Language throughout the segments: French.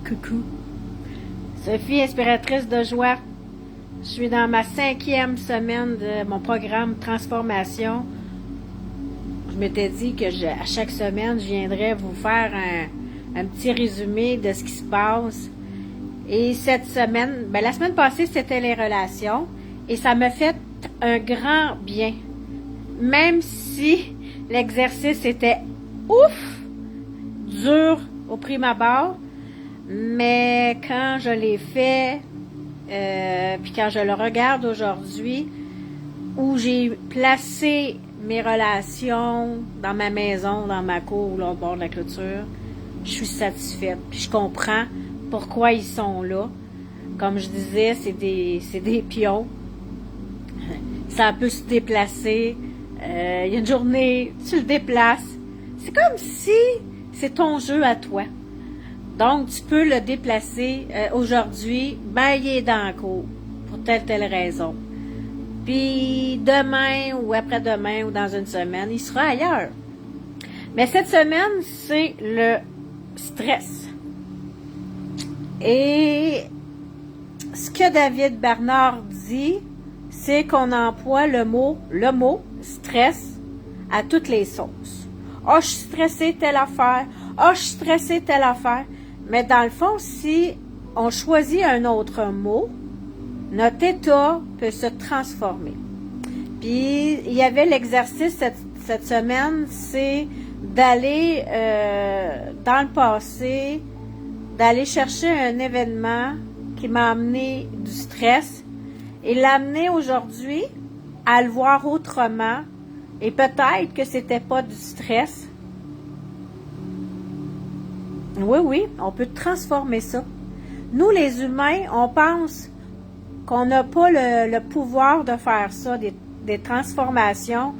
Coucou. Sophie, inspiratrice de joie. Je suis dans ma 5e semaine de mon programme Transformation. Je m'étais dit que à chaque semaine, je viendrais vous faire un petit résumé de ce qui se passe. Et cette semaine, la semaine passée, c'était les relations. Et ça m'a fait un grand bien. Même si l'exercice était ouf, dur au prime abord, mais quand je l'ai fait, puis quand je le regarde aujourd'hui, où j'ai placé mes relations dans ma maison, dans ma cour, là, au bord de la clôture, je suis satisfaite. Puis je comprends pourquoi ils sont là. Comme je disais, c'est des pions. Ça peut se déplacer. Il y a une journée, tu le déplaces. C'est comme si c'est ton jeu à toi. Donc, tu peux le déplacer. Aujourd'hui, il est dans la cour pour telle raison. Puis, demain ou après-demain ou dans une semaine, il sera ailleurs. Mais cette semaine, c'est le stress. Et ce que David Bernard dit, c'est qu'on emploie le mot stress à toutes les sauces. « je suis stressé telle affaire. Je suis stressé telle affaire. » Mais dans le fond, si on choisit un autre mot, notre état peut se transformer. Puis, il y avait l'exercice cette semaine, c'est d'aller dans le passé, d'aller chercher un événement qui m'a amené du stress et l'amener aujourd'hui à le voir autrement. Et peut-être que c'était pas du stress. Oui, on peut transformer ça. Nous, les humains, on pense qu'on n'a pas le pouvoir de faire ça, des transformations,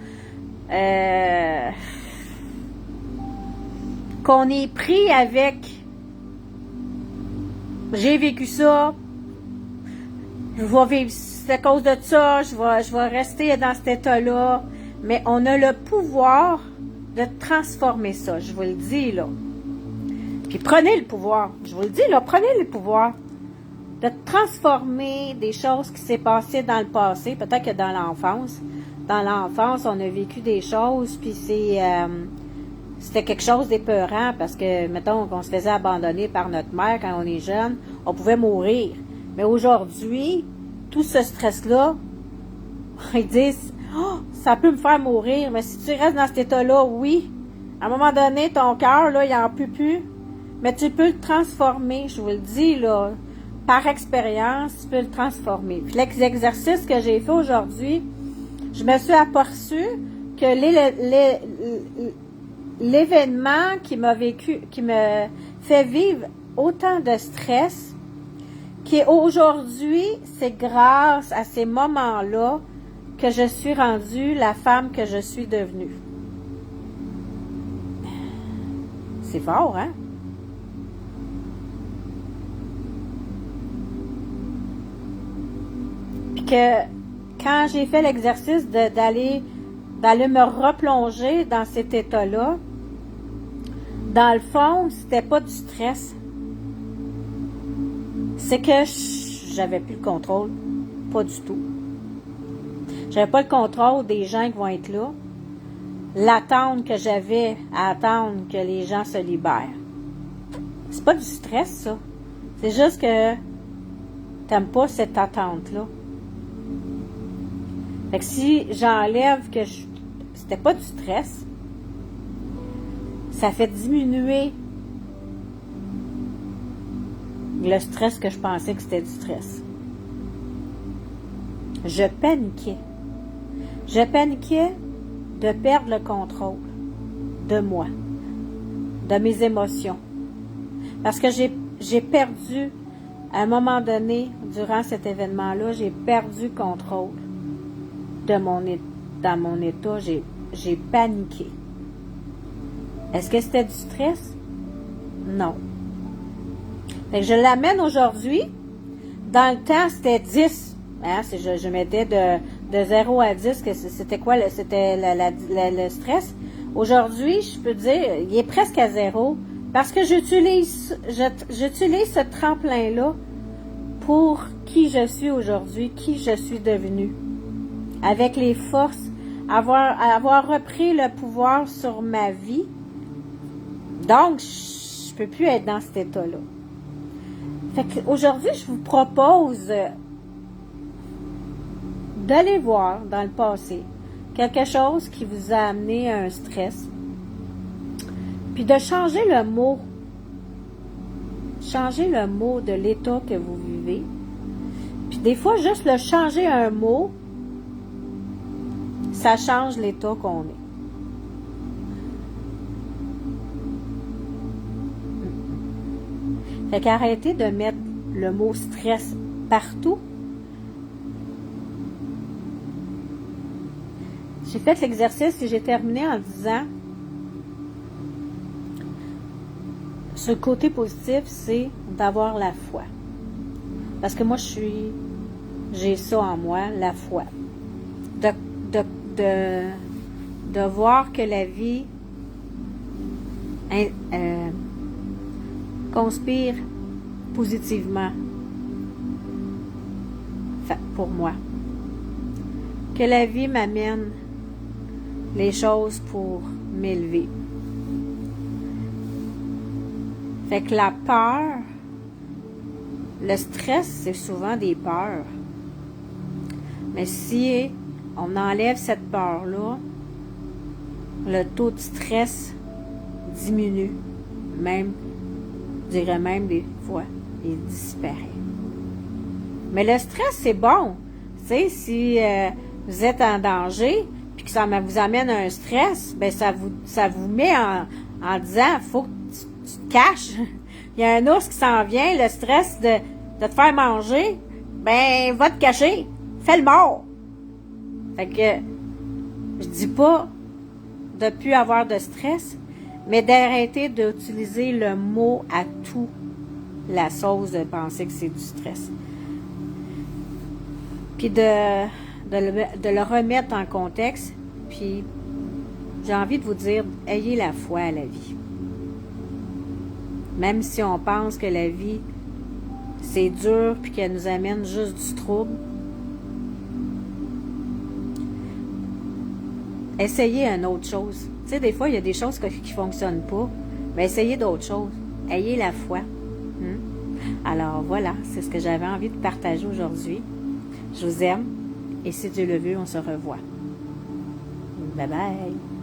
qu'on est pris avec « j'ai vécu ça, je vais vivre, c'est à cause de ça, je vais rester dans cet état-là ». Mais on a le pouvoir de transformer ça, je vous le dis là. Puis prenez le pouvoir, je vous le dis là, prenez le pouvoir de transformer des choses qui s'est passées dans le passé, peut-être que dans l'enfance. Dans l'enfance, on a vécu des choses, puis c'était quelque chose d'épeurant parce que, mettons, qu'on se faisait abandonner par notre mère quand on est jeune, on pouvait mourir. Mais aujourd'hui, tout ce stress-là, ils disent ça peut me faire mourir, mais si tu restes dans cet état-là, oui, à un moment donné, ton cœur, là, il n'en peut plus, mais tu peux le transformer, je vous le dis, là, par expérience, tu peux le transformer. Puis l'exercice que j'ai fait aujourd'hui, je me suis aperçue que l'événement qui m'a fait vivre autant de stress, qu'aujourd'hui, c'est grâce à ces moments-là que je suis rendue la femme que je suis devenue. C'est fort, hein? Puis que quand j'ai fait l'exercice d'aller me replonger dans cet état-là, dans le fond, c'était pas du stress. C'est que j'avais plus le contrôle. Pas du tout. J'avais pas le contrôle des gens qui vont être là. L'attente que j'avais à attendre que les gens se libèrent. C'est pas du stress, ça. C'est juste que t'aimes pas cette attente-là. Fait que si j'enlève que c'était pas du stress, ça fait diminuer le stress que je pensais que c'était du stress. Je paniquais. Je paniquais de perdre le contrôle de moi, de mes émotions. Parce que j'ai perdu, à un moment donné, durant cet événement-là, j'ai perdu le contrôle dans mon état. J'ai paniqué. Est-ce que c'était du stress? Non. Fait que je l'amène aujourd'hui. Dans le temps, c'était 10. Hein, je mettais de 0 à 10, que c'était quoi? C'était le stress. Aujourd'hui, je peux dire, il est presque à 0. Parce que j'utilise ce tremplin-là pour qui je suis aujourd'hui, qui je suis devenue. Avec les forces, avoir repris le pouvoir sur ma vie. Donc, je peux plus être dans cet état-là. Fait qu'aujourd'hui, je vous propose d'aller voir dans le passé quelque chose qui vous a amené à un stress, puis de changer le mot de l'état que vous vivez. Puis des fois, juste le changer un mot, ça change l'état qu'on est. Fait qu'arrêtez de mettre le mot stress partout. J'ai fait l'exercice et j'ai terminé en disant ce côté positif, c'est d'avoir la foi. Parce que moi, j'ai ça en moi, la foi. De voir que la vie conspire positivement pour moi. Que la vie m'amène les choses pour m'élever. Fait que la peur, le stress, c'est souvent des peurs. Mais si on enlève cette peur-là, le taux de stress diminue. Même, je dirais même des fois, il disparaît. Mais le stress, c'est bon. Tu sais, si vous êtes en danger, puis que ça vous amène à un stress, ben ça vous met en disant, faut que tu te caches. Il y a un ours qui s'en vient, le stress de te faire manger, ben va te cacher. Fais le mort. Fait que je dis pas de plus avoir de stress, mais d'arrêter d'utiliser le mot à tout la sauce de penser que c'est du stress. Puis de le remettre en contexte, puis j'ai envie de vous dire, ayez la foi à la vie. Même si on pense que la vie, c'est dur, puis qu'elle nous amène juste du trouble, essayez une autre chose. Tu sais, des fois, il y a des choses qui ne fonctionnent pas, mais essayez d'autres choses. Ayez la foi. Alors voilà, c'est ce que j'avais envie de partager aujourd'hui. Je vous aime, et si Dieu le veut, on se revoit. Bye bye!